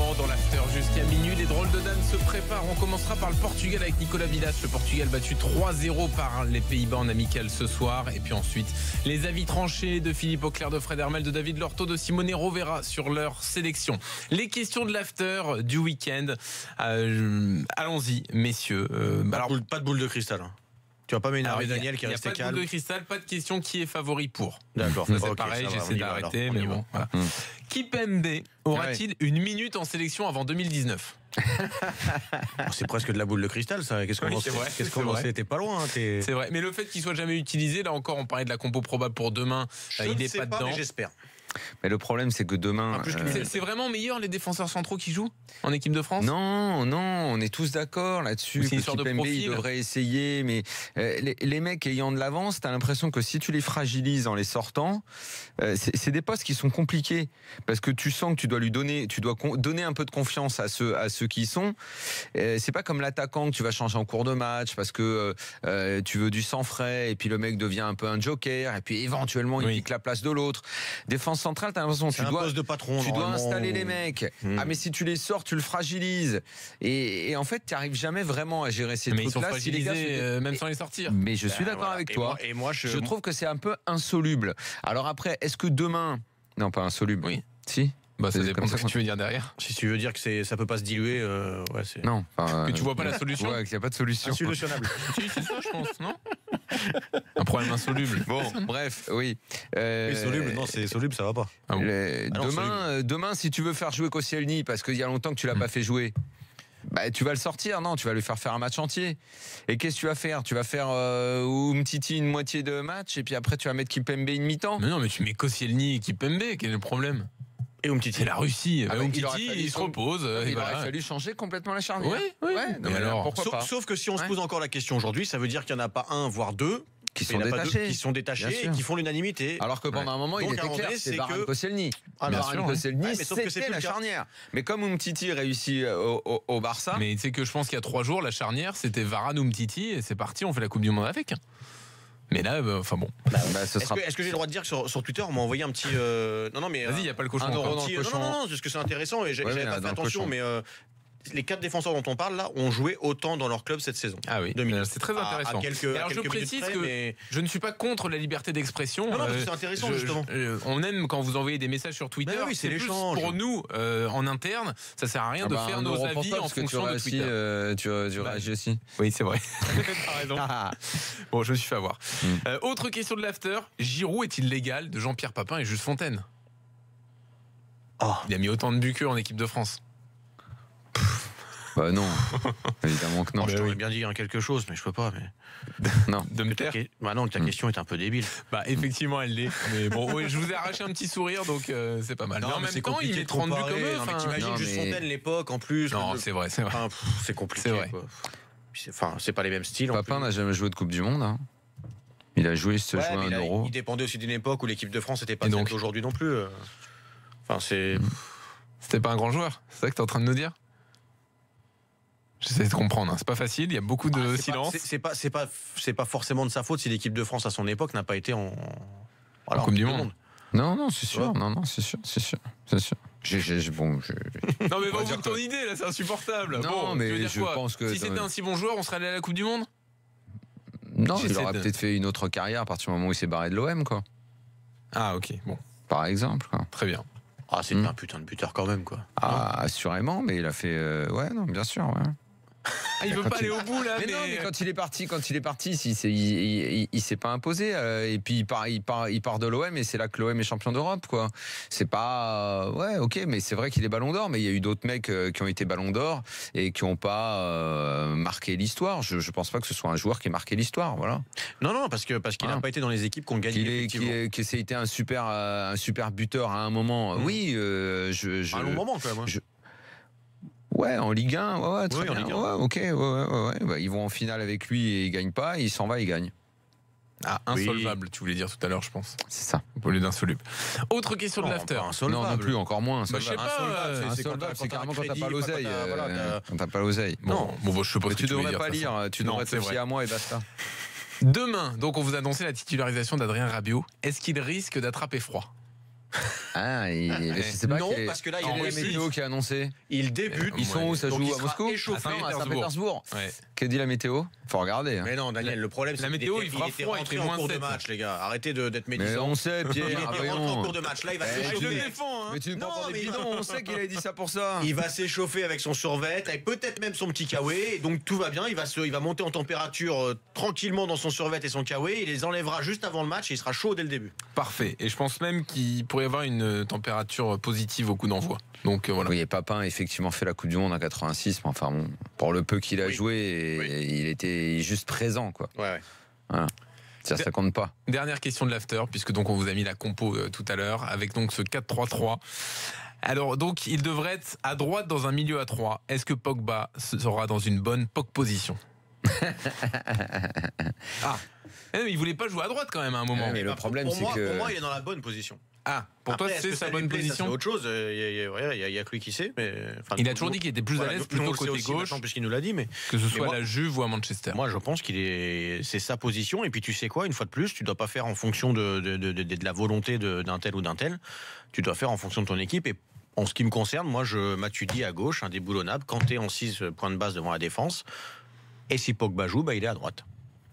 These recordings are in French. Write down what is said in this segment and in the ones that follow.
évidemment dans l'after jusqu'à minuit. Les drôles de dames se préparent. On commencera par le Portugal avec Nicolas Villas. Le Portugal battu 3-0 par les Pays-Bas en amical ce soir. Et puis ensuite, les avis tranchés de Philippe Auclair, de Fred Hermel, de David Lorto, de Simone Rovera sur leur sélection. Les questions de l'after du week-end. Allons-y, messieurs. Pas de boule de cristal. Hein. Tu vas pas m'énerver Daniel qui est resté calme. Il n'y a pas de boule de cristal, pas de question qui est favori pour. D'accord. C'est okay, pareil, j'essaie d'arrêter, mais bon. Voilà. Kipembe aura-t-il une minute en sélection avant 2019 ? C'est presque de la boule de cristal, ça. Qu'est-ce qu'on sait ? T'es pas loin. C'est vrai. Mais le fait qu'il soit jamais utilisé, là encore, on parlait de la compo probable pour demain. Il n'est pas dedans. Mais j'espère. Mais le problème, c'est que demain... C'est vraiment meilleur les défenseurs centraux qui jouent en équipe de France ? Non, on est tous d'accord là-dessus. C'est une sorte de profil. Il devrait essayer, mais les mecs ayant de l'avance, t'as l'impression que si tu les fragilises en les sortant, c'est des postes qui sont compliqués. Parce que tu sens que tu dois donner un peu de confiance à ceux qui y sont. C'est pas comme l'attaquant que tu vas changer en cours de match parce que tu veux du sang frais et puis le mec devient un peu un joker et puis éventuellement il pique la place de l'autre. Défense centrale, t'as l'impression tu dois installer les mecs. Ah mais si tu les sors, tu le fragilises. Et en fait, tu n'arrives jamais vraiment à gérer ces trucs-là. Mais ils sont fragilisés même sans les sortir. Mais je suis d'accord avec toi. Et moi, je trouve que c'est un peu insoluble. Alors après, est-ce que demain... Non, pas insoluble. Oui. Si. Ça dépend de ce que tu veux dire derrière. Si tu veux dire que ça peut pas se diluer, c'est... Non. Que tu vois pas la solution. Ouais, qu'il n'y a pas de solution. Insolutionnable. C'est ça, je pense, non ? Un problème insoluble. Bon, bref, oui. Soluble, non, c'est soluble, ça va pas. Demain, si tu veux faire jouer Koscielny, parce qu'il y a longtemps que tu l'as pas fait jouer, tu vas le sortir, non, tu vas lui faire un match entier. Et qu'est-ce que tu vas faire ? Tu vas faire Umtiti une moitié de match, et puis après tu vas mettre Kipembe une mi-temps. Mais non, mais tu mets Koscielny et Kipembe, quel est le problème ? Et Umtiti, c'est la Russie. Umtiti, il se repose. Il aurait fallu changer complètement la charnière. Oui. Non, mais alors, pourquoi pas ? Sauf que si on se pose encore la question aujourd'hui, ça veut dire qu'il n'y en a pas un, voire deux qui sont détachés et qui font l'unanimité. Alors que pendant un moment, il était clair, c'est Varane Koscielny. Varane Koscielny, c'était la charnière. Mais comme Umtiti réussit au Barça... Mais tu sais que je pense qu'il y a 3 jours, la charnière, c'était Varane Umtiti et c'est parti, on fait la Coupe du Monde avec. Mais là, enfin bon. Est-ce que j'ai le droit de dire que sur Twitter, on m'a envoyé un petit... Non, mais... Vas-y, il n'y a pas le cochon. Non, parce que c'est intéressant et j'avais pas fait attention, mais... Les 4 défenseurs dont on parle là ont joué autant dans leur club cette saison. Ah oui, c'est très intéressant. Alors je précise que je ne suis pas contre la liberté d'expression. Non, c'est intéressant justement. On aime quand vous envoyez des messages sur Twitter. Oui, c'est l'échange. Pour nous, en interne, ça sert à rien de faire nos avis en fonction de Twitter. Tu réagis aussi. Oui, c'est vrai. T'as raison. Bon, je me suis fait avoir. Autre question de l'after. Giroud est-il légal de Jean-Pierre Papin et Juste Fontaine ? Il a mis autant de buts qu'eux en équipe de France. Non, évidemment que non. Je t'aurais bien dit quelque chose, mais je peux pas. Mais... Non. De me taire. Ta question est un peu débile. Effectivement, elle l'est. Mais bon, je vous ai arraché un petit sourire, donc c'est pas mal. Non, mais en même temps, il met 30 buts comme eux. T'imagines Juste Fontaine l'époque en plus. Non, c'est vrai. C'est compliqué. C'est vrai. C'est pas les mêmes styles. Papin n'a jamais joué de Coupe du Monde. Hein. Il a joué un Euro. Il dépendait aussi d'une époque où l'équipe de France n'était pas celle d'aujourd'hui non plus. C'était pas un grand joueur. C'est ça que t'es en train de nous dire ? J'essaie de comprendre, c'est pas facile, il y a beaucoup de silence. C'est pas forcément de sa faute si l'équipe de France à son époque n'a pas été en Coupe du Monde. Non, c'est sûr. Non, c'est sûr. Non mais va-vous de ton idée là, c'est insupportable. Non, mais je pense que si c'était un si bon joueur, on serait allé à la Coupe du Monde ? Non, il aurait peut-être fait une autre carrière à partir du moment où il s'est barré de l'OM, quoi. Ah ok, bon. Par exemple, quoi. Très bien. C'était un putain de buteur quand même, quoi. Assurément, mais il a fait... bien sûr, ouais. Il veut pas aller au bout là. Mais non, mais quand il est parti, il s'est pas imposé. Et puis il part de l'OM et c'est là que l'OM est champion d'Europe, quoi. C'est pas ok, mais c'est vrai qu'il est Ballon d'Or, mais il y a eu d'autres mecs qui ont été Ballon d'Or et qui ont pas marqué l'histoire. Je pense pas que ce soit un joueur qui ait marqué l'histoire, voilà. Non, parce qu'il n'a pas été dans les équipes qui ont gagné. Qu'il a été un super buteur à un moment. Oui, un long moment quand même. Ouais, en Ligue 1, très bien. En Ligue 1. Ok, ils vont en finale avec lui et il gagne pas, il s'en va, il gagne. Insolvable, tu voulais dire tout à l'heure, je pense. C'est ça. Au lieu d'insoluble. Autre question de l'after. Non plus, encore moins. Je sais pas. Insolvable, c'est carrément quand t'as pas l'oseille. Quand t'as pas l'oseille. Non, je sais pas. Tu devrais pas lire, tu devrais te fier à moi et basta. Demain, donc on vous annonçait la titularisation d'Adrien Rabiot. Est-ce qu'il risque d'attraper froid ? Je sais pas. Non, parce que là, il y a la météo qui a annoncé. Il débute. Ils sont où? Ça joue à Moscou? À Saint-Pétersbourg. Qu'a dit la météo? Faut regarder. Mais non, Daniel, le problème, c'est la météo, il fera froid, rentré en cours de match, les gars. Arrêtez d'être médisants. Mais on sait, Pierre. Il était rentré en cours de match. Là, il va s'échauffer. Mais tu ne parles pas des bidons. On sait qu'il a dit ça pour ça. Il va s'échauffer avec son survêt, avec peut-être même son petit kawé. Et donc tout va bien. Il va monter en température tranquillement dans son survêt et son kawé. Il les enlèvera juste avant le match et il sera chaud dès le début. Parfait. Et je pense même qu'il pourrait y avoir une température positive au coup d'envoi. Donc voilà. Oui, et Papin a effectivement fait la Coupe du Monde en 86, mais enfin bon, pour le peu qu'il a joué, il était juste présent, quoi. Ouais. Voilà. Ça compte pas. Dernière question de l'after, puisque donc on vous a mis la compo tout à l'heure, avec donc ce 4-3-3. Alors donc il devrait être à droite dans un milieu à 3. Est-ce que Pogba sera dans une bonne Pog position? Mais il voulait pas jouer à droite quand même à un moment. Mais le problème, c'est que... Pour moi, il est dans la bonne position. Pour toi, c'est sa bonne position. C'est autre chose. Il y a que lui qui sait. Mais, il a toujours dit qu'il était plus à l'aise plutôt côté gauche, puisqu'il nous l'a dit. Mais que ce soit à la Juve ou à Manchester. Moi, je pense c'est sa position. Et puis, tu sais quoi, une fois de plus, tu dois pas faire en fonction de la volonté d'un tel ou d'un tel. Tu dois faire en fonction de ton équipe. Et en ce qui me concerne, moi, je Matuidi à gauche, indéboulonnable. Kanté en 6 points de base devant la défense. Et si Pogba joue, il est à droite.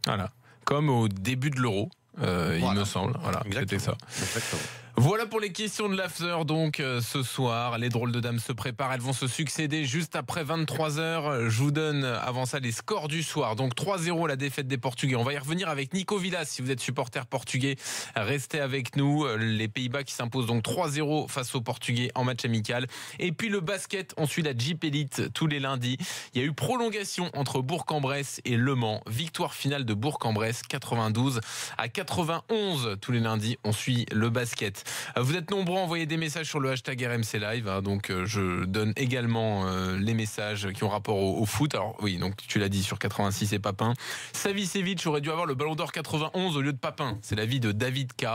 Voilà. Comme au début de l'Euro. Il me semble. Voilà, c'était ça. Exactement. Voilà pour les questions de l'after. Donc ce soir, les drôles de dames se préparent. Elles vont se succéder juste après 23h. Je vous donne avant ça les scores du soir. Donc 3-0 la défaite des Portugais. On va y revenir avec Nico Villas. Si vous êtes supporter portugais, restez avec nous. Les Pays-Bas qui s'imposent donc 3-0 face aux Portugais en match amical. Et puis le basket, on suit la Jeep Elite tous les lundis. Il y a eu prolongation entre Bourg-en-Bresse et Le Mans. Victoire finale de Bourg-en-Bresse 92-91 tous les lundis. On suit le basket. Vous êtes nombreux à envoyer des messages sur le hashtag RMC Live, donc je donne également les messages qui ont rapport au foot. Alors oui, donc tu l'as dit sur 86 et Papin. Savicevic aurait dû avoir le Ballon d'Or 91 au lieu de Papin. C'est l'avis de David K.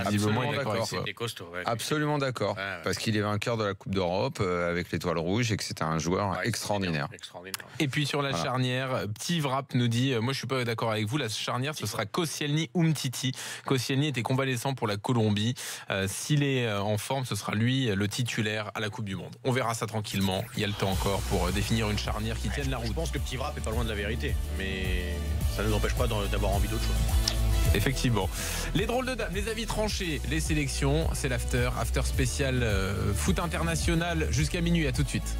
Visiblement il est d'accord. C'était costaud. Absolument d'accord. Parce qu'il est vainqueur de la Coupe d'Europe avec l'Étoile Rouge et que c'était un joueur extraordinaire. Et puis sur la charnière, Petit Vrap nous dit, moi je suis pas d'accord avec vous, la charnière ce sera Koscielny-Umtiti. Koscielny était convalescent pour la Colombie. S'il est en forme, ce sera lui le titulaire à la Coupe du Monde. On verra ça tranquillement. Il y a le temps encore pour définir une charnière qui tienne la route. Je pense que Petit Vrap est pas loin de la vérité, mais ça ne nous empêche pas d'avoir envie d'autre chose. Effectivement. Les drôles de dames, les avis tranchés, les sélections, c'est l'after spécial foot international jusqu'à minuit. À tout de suite.